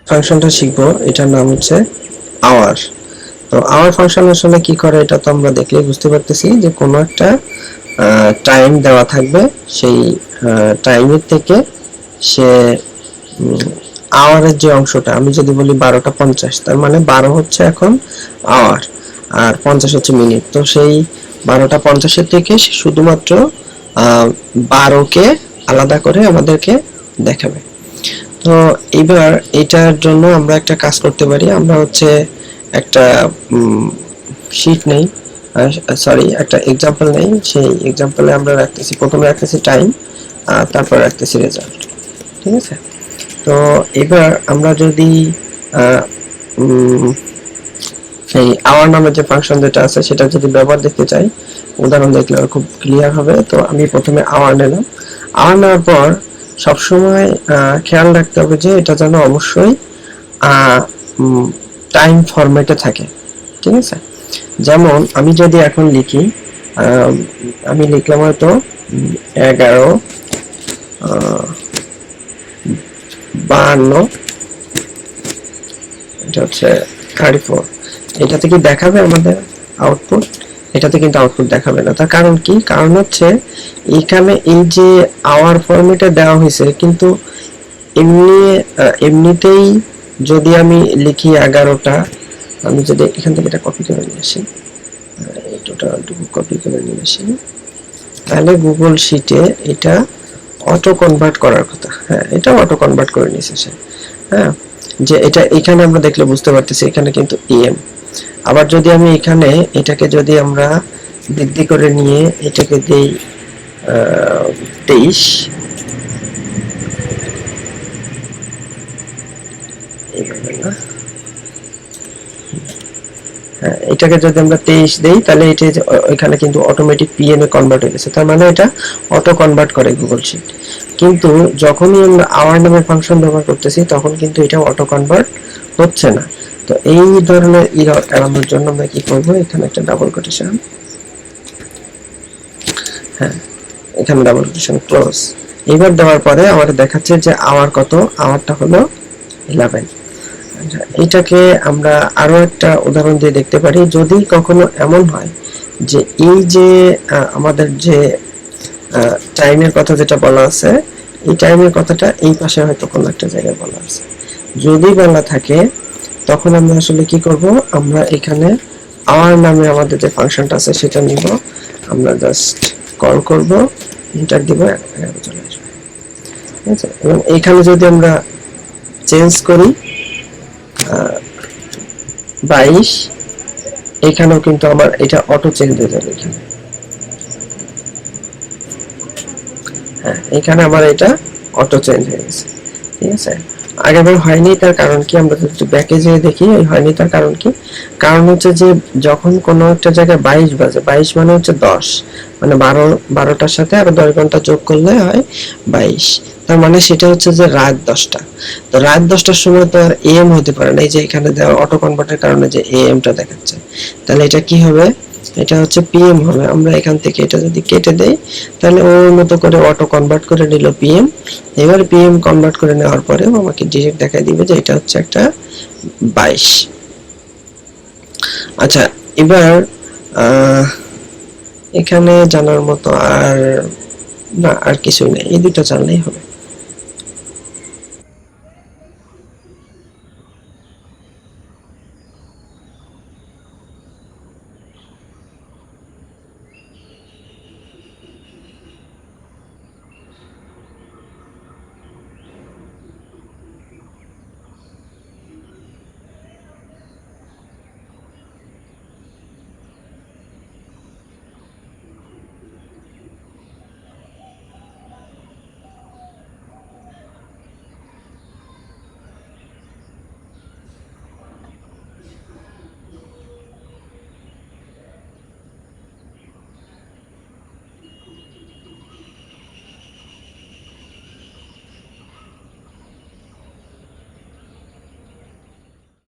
ফাংশনটা শিখবো এটার নাম হচ্ছে আওয়ার। তো আওয়ার ফাংশন আসলে কি করে এটা তো আমরা দেখলেই বুঝতে পারতেছি যে কোনো একটা টাইম দেওয়া থাকবে, সেই টাইমের থেকে সে আওয়ারের যে অংশটা, আমি যদি বলি 12টা 50, তার মানে 12 হচ্ছে এখন আওয়ার আর 50 হচ্ছে মিনিট। তো সেই 12টা 50-এর থেকে সে শুধুমাত্র 12কে আলাদা করে আমাদেরকে দেখাবে। তো এবার এটার জন্য আমরা একটা কাজ করতে পারি। আমরা হচ্ছে একটা শীট নেই, সরি একটা এক্সাম্পল নেই। সেই এক্সাম্পলে আমরা রাখতেছি, প্রথমে রাখতেছি টাইম আর তারপর রাখতেছি রেজাল্ট। ঠিক আছে? তো এবার আমরা যদি সেই আওয়ার নামের যে ফাংশন যেটা আছে সেটা যদি ব্যবহার দেখতে চাই, উদাহরণ দেখলে খুব ক্লিয়ার হবে। তো আমি প্রথমে আওয়ার নিলাম। আওয়ার নেওয়ার পর সবসময় খেয়াল রাখতে হবে যে এটা যেন অবশ্যই টাইম ফরম্যাটে থাকে। ঠিক আছে? যেমন আমি যদি এখন লিখি, আমি লিখলাম হয়তো 11:52, এটা হচ্ছে 34। এটাতে কি দেখাবে আমাদের আউটপুট? এটাতে কিন্তু আউটপুট দেখাবে না। তার কারণ কি? কারণ হচ্ছে এখানে এই যে আওয়ার ফরম্যাটে দেওয়া হয়েছে, কিন্তু এমনিতেই যদি আমি লিখি 11টা, আমি যদি এখান থেকে এটা কপি করে নিয়ে আসি, কপি করে নিয়ে আসি, তাহলে গুগল শিটে এটা অটো কনভার্ট করার কথা। হ্যাঁ, এটা অটো কনভার্ট করে নিয়েছে সে। হ্যাঁ, যে এটা এখানে আমরা দেখলে বুঝতে পারতেছি এখানে কিন্তু এম। আবার যদি আমি এখানে এটাকে যদি আমরা বৃদ্ধি করে নিয়ে এটাকে দেই 23, এইভাবে না, হ্যাঁ, এটাকে যদি আমরা 23 দেই তাহলে এটা এখানে কিন্তু অটোমেটিক পিএম এ কনভার্ট হয়ে গেছে। তার মানে এটা অটো কনভার্ট করে গুগল শিট। কিন্তু যখনই আমরা আওয়ার নামের ফাংশন ব্যবহার করতেছি তখন কিন্তু এটা অটো কনভার্ট হচ্ছে না। তো এই ধরনের এরর এড়ানোর জন্য আমরা কি করব, এখানে একটা ডাবল কোটেশন, হ্যাঁ এখানে ডাবল কোটেশন ক্লোজ। এবার দেওয়ার পরে আমাদের দেখাচ্ছে যে আওয়ার কত, আওয়ারটা হলো 11। এটাকে আমরা আরো একটা উদাহরণ দিয়ে দেখতে পারি। যদি কখনো এমন হয় যে এই যে আমাদের যে টাইমের কথা যেটা বলা আছে, এই টাইমের কথাটা এই পাশে হয়তো কোনো একটা জায়গায় বলা আছে, যদি বলা থাকে তখন আমরা আসলে কি করব, আমরা এখানে আওয়ার নামে আমাদের যে ফাংশনটা আছে সেটা নিব, আমরা জাস্ট কল করব, এন্টার দিব, চলে আসবে। ঠিক আছে? এবং এখানে যদি আমরা চেঞ্জ করি 22, এখানেও কিন্তু আমার এটা অটো চেঞ্জ হয়ে যাবে। এখানে হ্যাঁ, এখানে আমার এটা অটো চেঞ্জ হয়ে গেছে। ঠিক আছে? আগেবার হয়নি, তার কারণ কি? আমরা যদি ব্যাকে যেয়ে দেখি হয়নি, তার কারণ কি? কারণ হচ্ছে যে যখন কোনো একটা জায়গায় 22 বাজে, 22 মানে হচ্ছে 10, মানে 12টার সাথে আরো 10 ঘন্টা যোগ করলে হয় 22। তার মানে সেটা হচ্ছে যে রাত 10টা। তো রাত 10টার সময় তো আর এম হতে পারে না, এই যে এখানে দেওয়া অটো কনভার্টের কারণে যে এমটা দেখাচ্ছে, তাহলে এটা কি হবে? এটা হচ্ছে পিএম হবে। আমরা এখান থেকে এটা যদি কেটে দেই তাহলে ওর মতো করে অটো কনভার্ট করে নিল পিএম। এবার পিএম কনভার্ট করে নেওয়ার পরে আমাকে ডিরেক্ট দেখাই দিবে যে এটা হচ্ছে একটা 22। আচ্ছা, এবার এখানে জানার মতো আর না, আর কিছু নেই, এই দুটো জানলেই হবে।